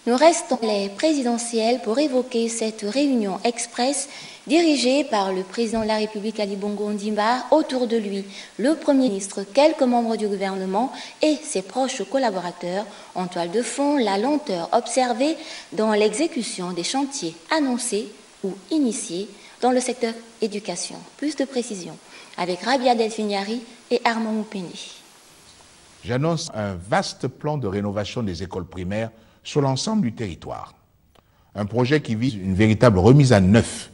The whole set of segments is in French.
Nous restons les présidentielles pour évoquer cette réunion express dirigée par le président de la République Ali Bongo Ondimba. Autour de lui, le Premier ministre, quelques membres du gouvernement et ses proches collaborateurs. En toile de fond, la lenteur observée dans l'exécution des chantiers annoncés ou initiés dans le secteur éducation. Plus de précisions avec Rabia Delphiniari et Armand Moupeni. J'annonce un vaste plan de rénovation des écoles primaires sur l'ensemble du territoire. Un projet qui vise une véritable remise à neuf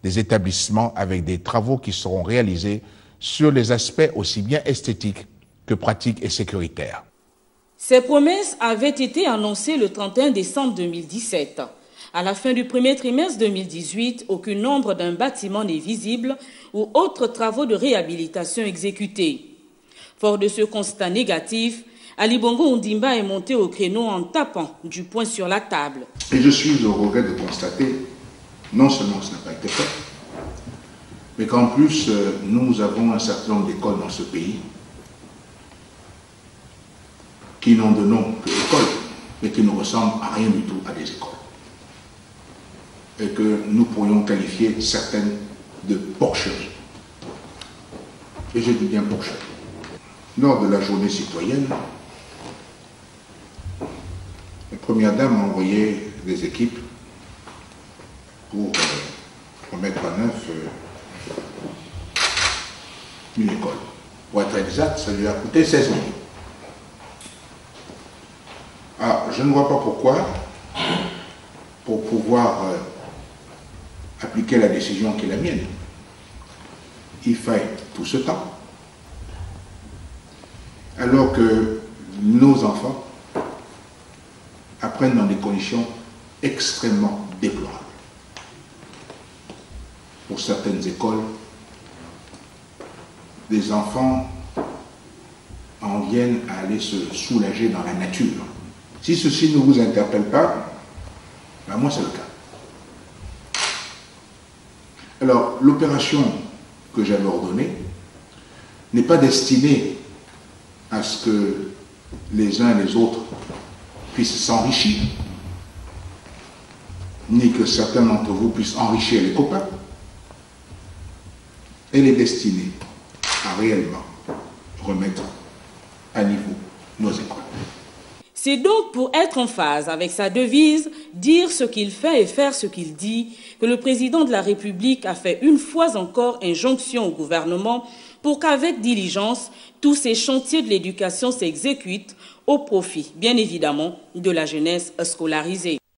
des établissements avec des travaux qui seront réalisés sur les aspects aussi bien esthétiques que pratiques et sécuritaires. Ces promesses avaient été annoncées le 31 décembre 2017. À la fin du premier trimestre 2018, aucun nombre d'un bâtiment n'est visible ou autres travaux de réhabilitation exécutés. Fort de ce constat négatif, Ali Bongo Ondimba est monté au créneau en tapant du poing sur la table. Et je suis au regret de constater, non seulement que ce n'a pas été fait, mais qu'en plus, nous avons un certain nombre d'écoles dans ce pays qui n'ont de nom que école, mais qui ne ressemblent à rien du tout à des écoles. Et que nous pourrions qualifier certaines de porcheuses. Et je dis bien porcheuses. Lors de la journée citoyenne, la première dame a envoyé des équipes pour remettre à neuf une école. Pour être exact, ça lui a coûté 16 millions. Alors, je ne vois pas pourquoi, pour pouvoir appliquer la décision qui est la mienne, il faille tout ce temps, alors que nos enfants apprennent dans des conditions extrêmement déplorables. Pour certaines écoles, des enfants en viennent à aller se soulager dans la nature. Si ceci ne vous interpelle pas, ben moi c'est le cas. Alors, l'opération que j'avais ordonnée n'est pas destinée à ce que les uns et les autres puissent s'enrichir, ni que certains d'entre vous puissent enrichir les copains. Elle est destinée à réellement remettre à niveau nos écoles. C'est donc pour être en phase avec sa devise « Dire ce qu'il fait et faire ce qu'il dit » que le président de la République a fait une fois encore injonction au gouvernement pour qu'avec diligence, tous ces chantiers de l'éducation s'exécutent au profit, bien évidemment, de la jeunesse scolarisée.